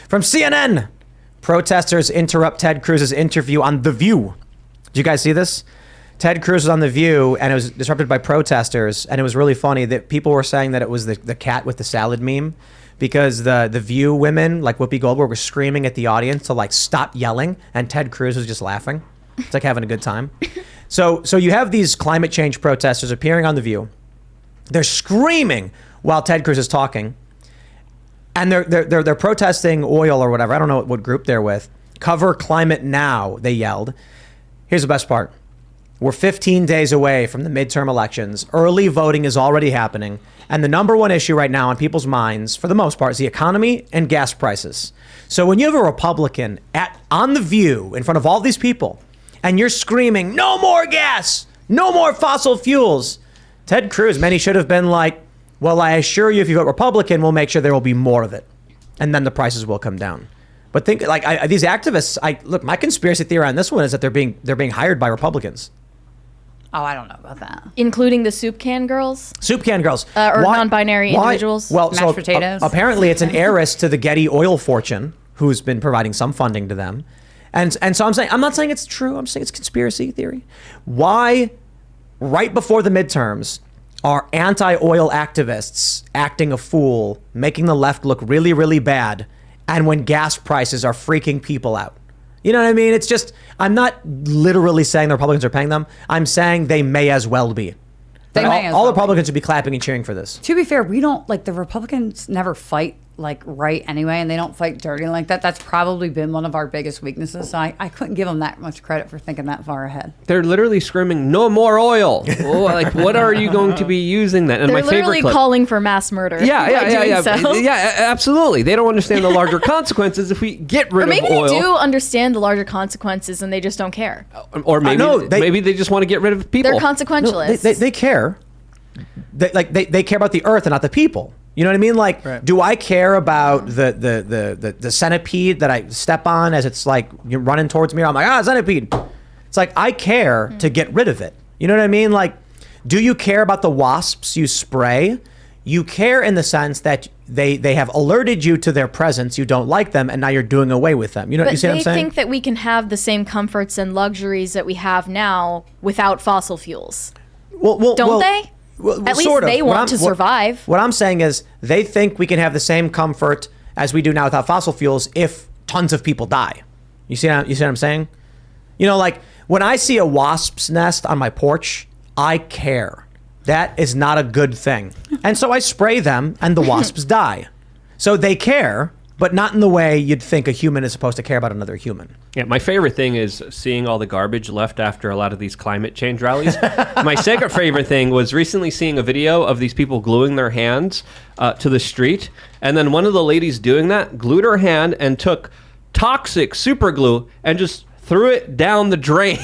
From CNN, protesters interrupt Ted Cruz's interview on The View. Did you guys see this? Ted Cruz was on The View, and it was disrupted by protesters, and it was really funny that people were saying that it was the cat with the salad meme, because the View women, like Whoopi Goldberg, were screaming at the audience to like stop yelling, and Ted Cruz was just laughing. It's like having a good time. So you have these climate change protesters appearing on The View. They're screaming while Ted Cruz is talking, and they're protesting oil or whatever. I don't know what group they're with. Cover climate now, they yelled. Here's the best part. We're 15 days away from the midterm elections. Early voting is already happening. And the number one issue right now on people's minds, for the most part, is the economy and gas prices. So when you have a Republican on The View in front of all these people, and you're screaming, no more gas, no more fossil fuels, Ted Cruz, many should have been like, well, I assure you, if you vote Republican, we'll make sure there will be more of it. And then the prices will come down. But think, like, these activists, look, my conspiracy theory on this one is that they're being hired by Republicans. Oh, I don't know about that. Including the soup can girls? Soup can girls. Or non-binary individuals? Well, mashed potatoes. Apparently it's an heiress to the Getty oil fortune who's been providing some funding to them. And so I'm not saying it's true. I'm saying it's conspiracy theory. Why, right before the midterms, are anti-oil activists acting a fool, making the left look really, really bad, and when gas prices are freaking people out? You know what I mean? It's just, I'm not literally saying the Republicans are paying them. I'm saying they may as well be. All Republicans should be clapping and cheering for this. To be fair, we don't, like, the Republicans never fight, like, right anyway, and they don't fight dirty like that. That's probably been one of our biggest weaknesses. So I couldn't give them that much credit for thinking that far ahead. They're literally screaming, no more oil. Oh, like, what are you going to be using that? And They're my favorite literally clip, calling for mass murder. Yeah, So. yeah, absolutely. They don't understand the larger consequences if we get rid Or maybe of oil. they do understand the larger consequences and they just don't care. Or maybe they just want to get rid of people. They're consequentialists. No, they care. They care about the earth and not the people. You know what I mean? Like, right. Do I care about the centipede that I step on as it's like you're running towards me? I'm like, centipede. It's like, I care to get rid of it. You know what I mean? Like, do you care about the wasps you spray? You care in the sense that they have alerted you to their presence. You don't like them, and now you're doing away with them. You know, you see what I'm saying? They think that we can have the same comforts and luxuries that we have now without fossil fuels. Don't they? Well, at least they want to survive. What I'm saying is they think we can have the same comfort as we do now without fossil fuels if tons of people die. You see what I'm saying? You know, like when I see a wasp's nest on my porch, I care. That is not a good thing. And so I spray them and the wasps die. So they care, but not in the way you'd think a human is supposed to care about another human. Yeah, my favorite thing is seeing all the garbage left after a lot of these climate change rallies. My second favorite thing was recently seeing a video of these people gluing their hands to the street. And then one of the ladies doing that glued her hand and took toxic super glue and just threw it down the drain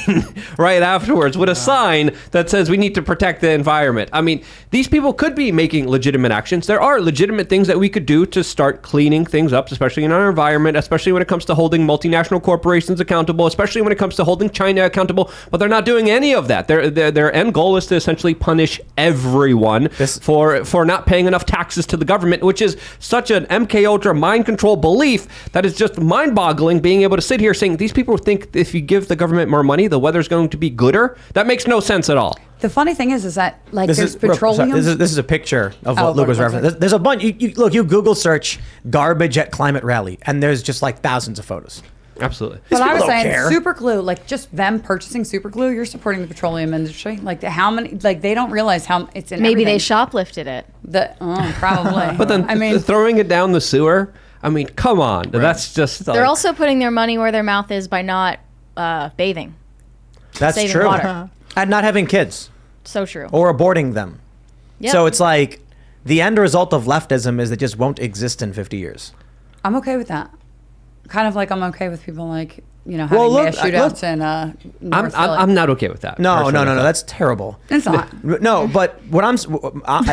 right afterwards with a sign that says we need to protect the environment. I mean, these people could be making legitimate actions. There are legitimate things that we could do to start cleaning things up, especially in our environment, especially when it comes to holding multinational corporations accountable, especially when it comes to holding China accountable. But they're not doing any of that. Their end goal is to essentially punish everyone for not paying enough taxes to the government, which is such an MK Ultra mind control belief that is just mind-boggling, being able to sit here saying these people think if you give the government more money, the weather's going to be gooder. That makes no sense at all. The funny thing is that like there's petroleum. This is a picture of what Luke was referencing. There's a bunch. You Google search garbage at climate rally, and there's just like thousands of photos. Absolutely. But I was saying super glue, like just them purchasing super glue, you're supporting the petroleum industry. Like how many? Like they don't realize how it's in. Maybe everything. they shoplifted it. Probably. But then throwing it down the sewer. I mean, come on. Right. That's just. They're also putting their money where their mouth is by not bathing. That's saving true. Water. And not having kids. So true. Or aborting them. Yep. So it's like the end result of leftism is it just won't exist in 50 years. I'm okay with that. Kind of like I'm okay with people like, having mass shootouts in North Philly. I'm not okay with that. No. That's terrible. It's not. No, but what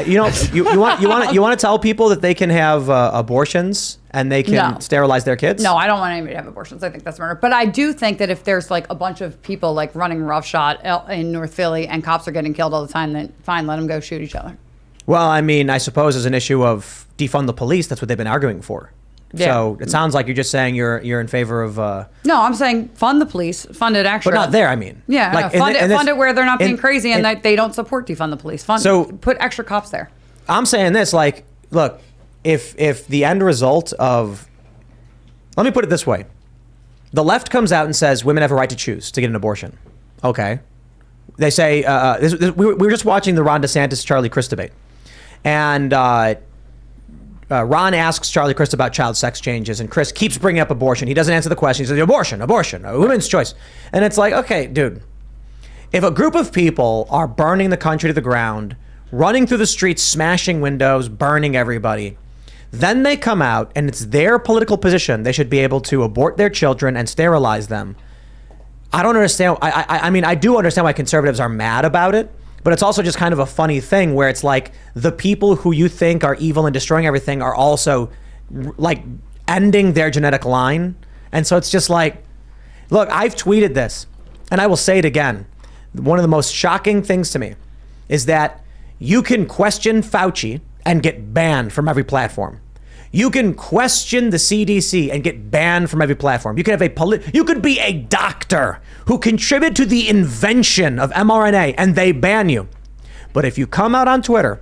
you want to tell people that they can have abortions and they can sterilize their kids? No, I don't want anybody to have abortions. I think that's murder. But I do think that if there's like a bunch of people like running roughshod in North Philly and cops are getting killed all the time, then fine, let them go shoot each other. Well, I mean, I suppose as an issue of defund the police, that's what they've been arguing for. Yeah. So it sounds like you're just saying you're in favor of. No, I'm saying fund the police, fund it extra. But not there. I mean. Yeah, Like, fund it where they're not being crazy and in- that they don't support defund the police. Put extra cops there. I'm saying this, like, look, if the end result of, let me put it this way, the left comes out and says women have a right to choose to get an abortion. Okay. They say, we were just watching the Ron DeSantis Charlie Crist debate, and Ron asks Charlie Crist about child sex changes, and Crist keeps bringing up abortion. He doesn't answer the question. He says, abortion, a women's choice. And it's like, okay, dude, if a group of people are burning the country to the ground, running through the streets, smashing windows, burning everybody, then they come out and it's their political position. They should be able to abort their children and sterilize them. I don't understand. I mean, I do understand why conservatives are mad about it, but it's also just kind of a funny thing where it's like the people who you think are evil and destroying everything are also like ending their genetic line. And so it's just like, look, I've tweeted this and I will say it again. One of the most shocking things to me is that you can question Fauci and get banned from every platform. You can question the CDC and get banned from every platform. You can have you could be a doctor who contributed to the invention of mRNA and they ban you. But if you come out on Twitter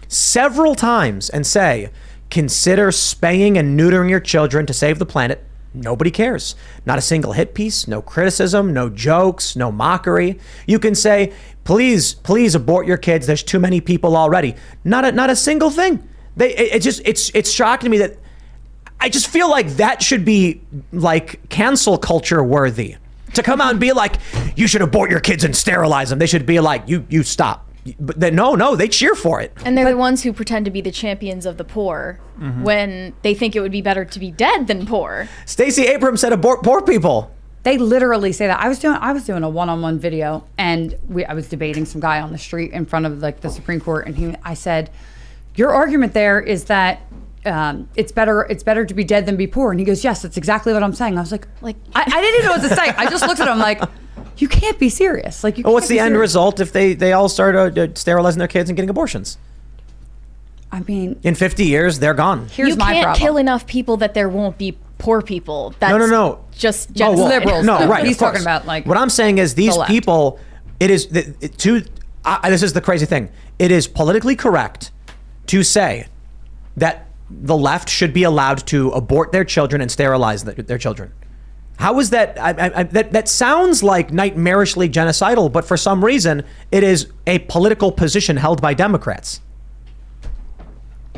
several times and say, consider spaying and neutering your children to save the planet, nobody cares. Not a single hit piece, no criticism, no jokes, no mockery. You can say, please abort your kids. There's too many people already. Not a single thing. It's shocking to me that I just feel like that should be like cancel culture worthy. To come out and be like, you should abort your kids and sterilize them. They should be like, you stop. But no, they cheer for it. And they're the ones who pretend to be the champions of the poor when they think it would be better to be dead than poor. Stacey Abrams said abort poor people. They literally say that. I was doing a one-on-one video, and I was debating some guy on the street in front of like the Supreme Court, and I said, your argument there is that it's better to be dead than be poor. And he goes, yes, that's exactly what I'm saying. I was like I didn't even know what to say. I just looked at him like, you can't be serious. Like, what's the end result if they all start sterilizing their kids and getting abortions? I mean, in 50 years, they're gone. Here's my problem. You can't kill enough people that there won't be poor people. That's no. Just liberals. No, right. He's talking about like what I'm saying is these people. This is the crazy thing. It is politically correct to say that the left should be allowed to abort their children and sterilize their children. How is that? That sounds like nightmarishly genocidal, but for some reason, it is a political position held by Democrats.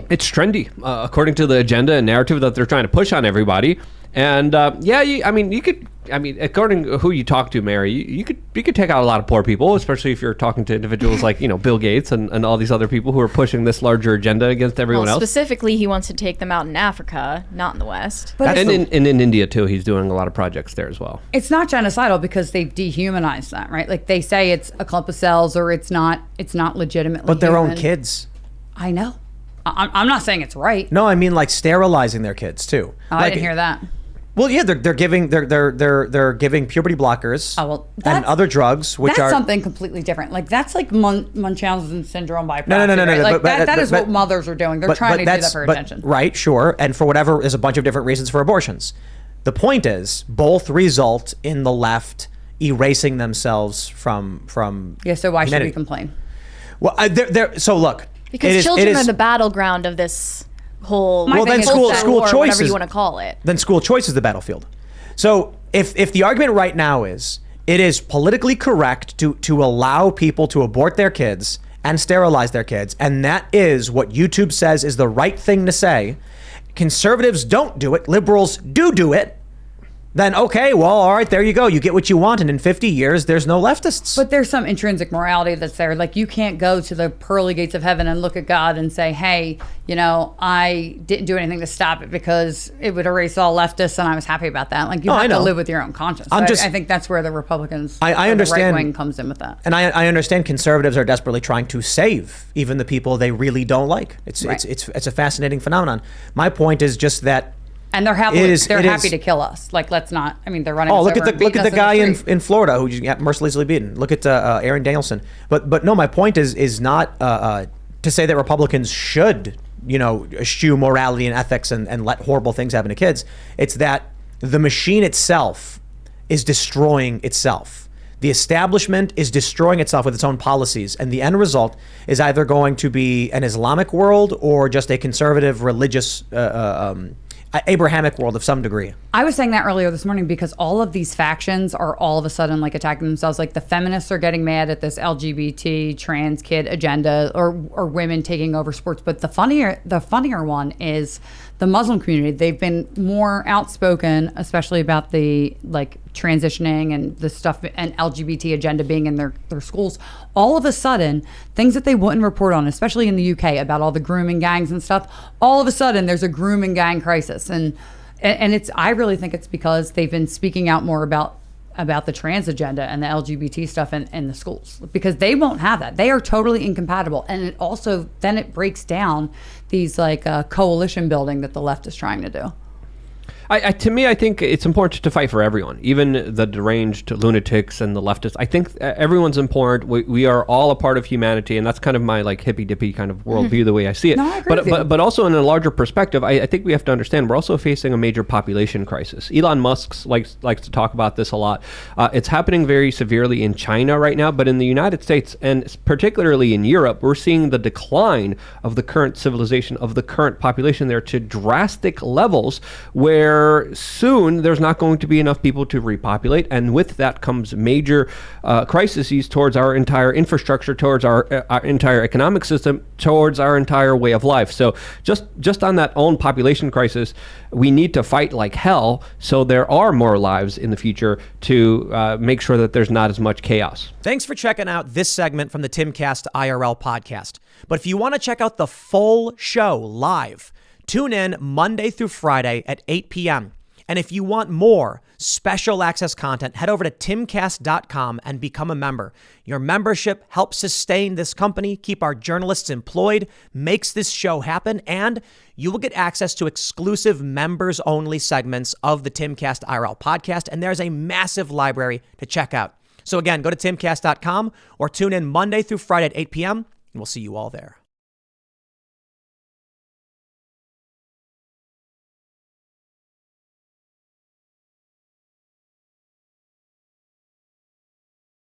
It's trendy, according to the agenda and narrative that they're trying to push on everybody. And according to who you talk to, Mary, you could take out a lot of poor people, especially if you're talking to individuals like Bill Gates and all these other people who are pushing this larger agenda against everyone else. Specifically, he wants to take them out in Africa, not in the West. But and in India too, he's doing a lot of projects there as well. It's not genocidal because they've dehumanized that, right? Like they say it's a clump of cells or it's not legitimately. But their human. own kids. I know. I'm not saying it's right. No, I mean like sterilizing their kids too. I didn't hear that. Well, yeah, they're giving puberty blockers and other drugs, which that's are something completely different. Like that's like Munchausen syndrome by proxy. No. Right? Like but that is what mothers are doing. They're trying to do that for attention. Right, sure, and for whatever, there's a bunch of different reasons for abortions. The point is, both result in the left erasing themselves from. Yeah. So why should we complain? Well, so look. Because children are the battleground of this whole school choice, whatever you want to call it. Then school choice is the battlefield. So if the argument right now is it is politically correct to allow people to abort their kids and sterilize their kids, and that is what YouTube says is the right thing to say, conservatives don't do it, liberals do it, then okay, well, all right, there you go. You get what you want, and in 50 years, there's no leftists. But there's some intrinsic morality that's there. Like, you can't go to the pearly gates of heaven and look at God and say, hey, I didn't do anything to stop it because it would erase all leftists, and I was happy about that. Like, you have to live with your own conscience. I think that's where the Republicans, I understand, the right wing comes in with that. And I understand conservatives are desperately trying to save even the people they really don't like. It's a fascinating phenomenon. My point is just that. And they're happy to kill us. Like, let's not. I mean, they're running. Oh, look at the guy in Florida who just got mercilessly beaten. Look at Aaron Danielson. But no, my point is not to say that Republicans should eschew morality and ethics and let horrible things happen to kids. It's that the machine itself is destroying itself. The establishment is destroying itself with its own policies. And the end result is either going to be an Islamic world or just a conservative, religious, Abrahamic world of some degree. I was saying that earlier this morning because all of these factions are all of a sudden like attacking themselves. Like the feminists are getting mad at this LGBT trans kid agenda or women taking over sports. But the funnier one is the Muslim community. They've been more outspoken, especially about the like transitioning and the stuff and LGBT agenda being in their schools. All of a sudden, things that they wouldn't report on, especially in the UK about all the grooming gangs and stuff, all of a sudden there's a grooming gang crisis. And I really think it's because they've been speaking out more about the trans agenda and the LGBT stuff in the schools, because they won't have that. They are totally incompatible. And it also, then it breaks down these like coalition building that the left is trying to do. To me, I think it's important to fight for everyone, even the deranged lunatics and the leftists. I think everyone's important. We are all a part of humanity, and that's kind of my like hippy dippy kind of worldview, the way I see it. No, I agree with you. But also in a larger perspective, I think we have to understand we're also facing a major population crisis. Elon Musk likes to talk about this a lot. It's happening very severely in China right now, but in the United States and particularly in Europe, we're seeing the decline of the current civilization, of the current population there, to drastic levels where soon there's not going to be enough people to repopulate, and with that comes major crises towards our entire infrastructure, towards our entire economic system, towards our entire way of life. So just on that own population crisis, we need to fight like hell so there are more lives in the future to make sure that there's not as much chaos. Thanks for checking out this segment from the Timcast IRL podcast. But if you want to check out the full show live, tune in Monday through Friday at 8 p.m. And if you want more special access content, head over to timcast.com and become a member. Your membership helps sustain this company, keep our journalists employed, makes this show happen, and you will get access to exclusive members-only segments of the Timcast IRL podcast, and there's a massive library to check out. So again, go to timcast.com or tune in Monday through Friday at 8 p.m., and we'll see you all there.